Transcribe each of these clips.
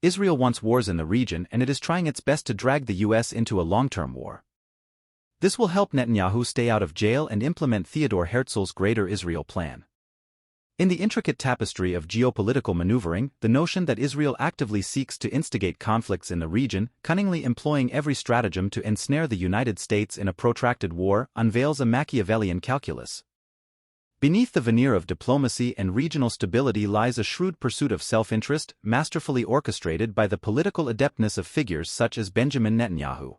Israel wants wars in the region and it is trying its best to drag the US into a long-term war. This will help Netanyahu stay out of jail and implement Theodor Herzl's Greater Israel Plan. In the intricate tapestry of geopolitical maneuvering, the notion that Israel actively seeks to instigate conflicts in the region, cunningly employing every stratagem to ensnare the United States in a protracted war, unveils a Machiavellian calculus. Beneath the veneer of diplomacy and regional stability lies a shrewd pursuit of self-interest, masterfully orchestrated by the political adeptness of figures such as Benjamin Netanyahu.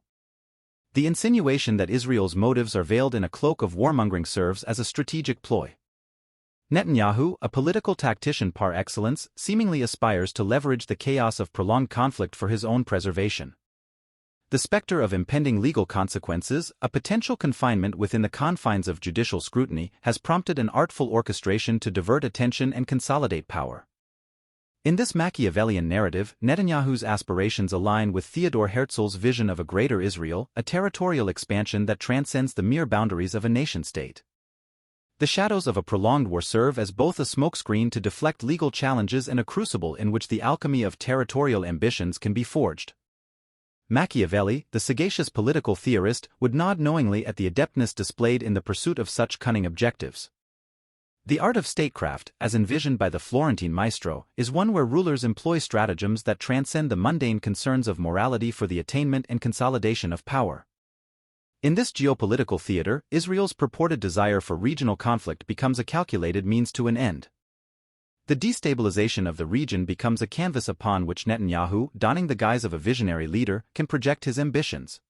The insinuation that Israel's motives are veiled in a cloak of warmongering serves as a strategic ploy. Netanyahu, a political tactician par excellence, seemingly aspires to leverage the chaos of prolonged conflict for his own preservation. The specter of impending legal consequences, a potential confinement within the confines of judicial scrutiny, has prompted an artful orchestration to divert attention and consolidate power. In this Machiavellian narrative, Netanyahu's aspirations align with Theodor Herzl's vision of a greater Israel, a territorial expansion that transcends the mere boundaries of a nation-state. The shadows of a prolonged war serve as both a smokescreen to deflect legal challenges and a crucible in which the alchemy of territorial ambitions can be forged. Machiavelli, the sagacious political theorist, would nod knowingly at the adeptness displayed in the pursuit of such cunning objectives. The art of statecraft, as envisioned by the Florentine maestro, is one where rulers employ stratagems that transcend the mundane concerns of morality for the attainment and consolidation of power. In this geopolitical theater, Israel's purported desire for regional conflict becomes a calculated means to an end. The destabilization of the region becomes a canvas upon which Netanyahu, donning the guise of a visionary leader, can project his ambitions.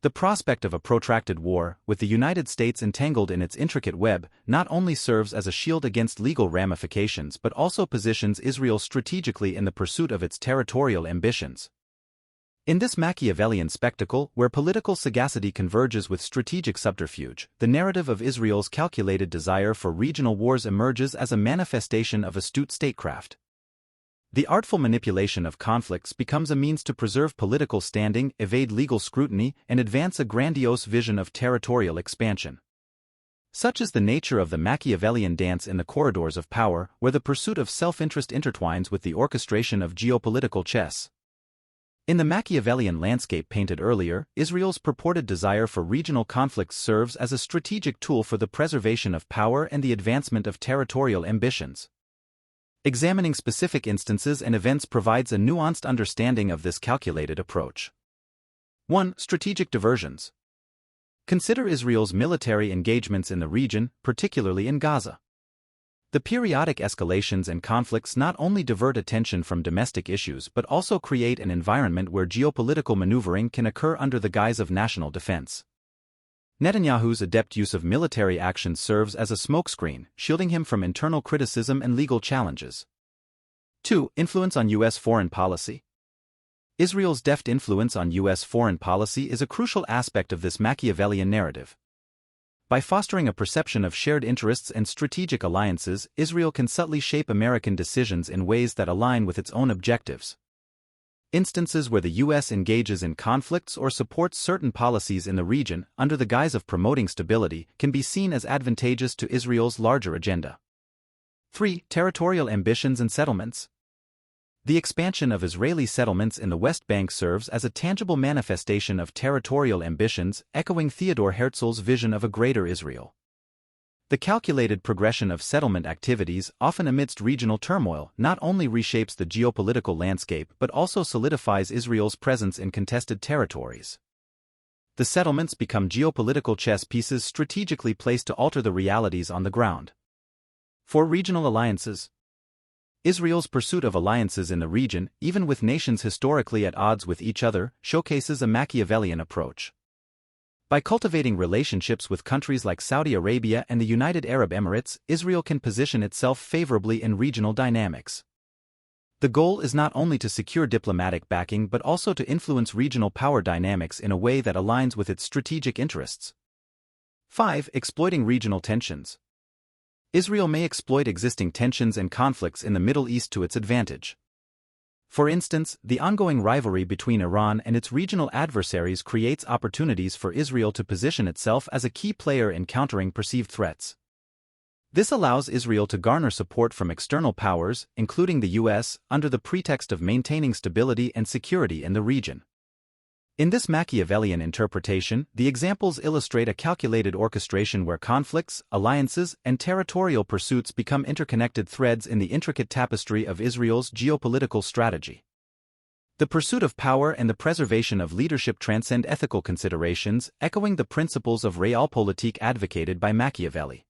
The prospect of a protracted war, with the United States entangled in its intricate web, not only serves as a shield against legal ramifications but also positions Israel strategically in the pursuit of its territorial ambitions. In this Machiavellian spectacle, where political sagacity converges with strategic subterfuge, the narrative of Israel's calculated desire for regional wars emerges as a manifestation of astute statecraft. The artful manipulation of conflicts becomes a means to preserve political standing, evade legal scrutiny, and advance a grandiose vision of territorial expansion. Such is the nature of the Machiavellian dance in the corridors of power, where the pursuit of self-interest intertwines with the orchestration of geopolitical chess. In the Machiavellian landscape painted earlier, Israel's purported desire for regional conflicts serves as a strategic tool for the preservation of power and the advancement of territorial ambitions. Examining specific instances and events provides a nuanced understanding of this calculated approach. 1. Strategic diversions. Consider Israel's military engagements in the region, particularly in Gaza. The periodic escalations and conflicts not only divert attention from domestic issues but also create an environment where geopolitical maneuvering can occur under the guise of national defense. Netanyahu's adept use of military action serves as a smokescreen, shielding him from internal criticism and legal challenges. 2. Influence on U.S. foreign policy. Israel's deft influence on U.S. foreign policy is a crucial aspect of this Machiavellian narrative. By fostering a perception of shared interests and strategic alliances, Israel can subtly shape American decisions in ways that align with its own objectives. Instances where the U.S. engages in conflicts or supports certain policies in the region, under the guise of promoting stability, can be seen as advantageous to Israel's larger agenda. 3. Territorial ambitions and settlements. The expansion of Israeli settlements in the West Bank serves as a tangible manifestation of territorial ambitions, echoing Theodor Herzl's vision of a greater Israel. The calculated progression of settlement activities, often amidst regional turmoil, not only reshapes the geopolitical landscape but also solidifies Israel's presence in contested territories. The settlements become geopolitical chess pieces strategically placed to alter the realities on the ground. 4. Regional alliances. Israel's pursuit of alliances in the region, even with nations historically at odds with each other, showcases a Machiavellian approach. By cultivating relationships with countries like Saudi Arabia and the United Arab Emirates, Israel can position itself favorably in regional dynamics. The goal is not only to secure diplomatic backing but also to influence regional power dynamics in a way that aligns with its strategic interests. 5. Exploiting regional tensions. Israel may exploit existing tensions and conflicts in the Middle East to its advantage. For instance, the ongoing rivalry between Iran and its regional adversaries creates opportunities for Israel to position itself as a key player in countering perceived threats. This allows Israel to garner support from external powers, including the US, under the pretext of maintaining stability and security in the region. In this Machiavellian interpretation, the examples illustrate a calculated orchestration where conflicts, alliances, and territorial pursuits become interconnected threads in the intricate tapestry of Israel's geopolitical strategy. The pursuit of power and the preservation of leadership transcend ethical considerations, echoing the principles of realpolitik advocated by Machiavelli.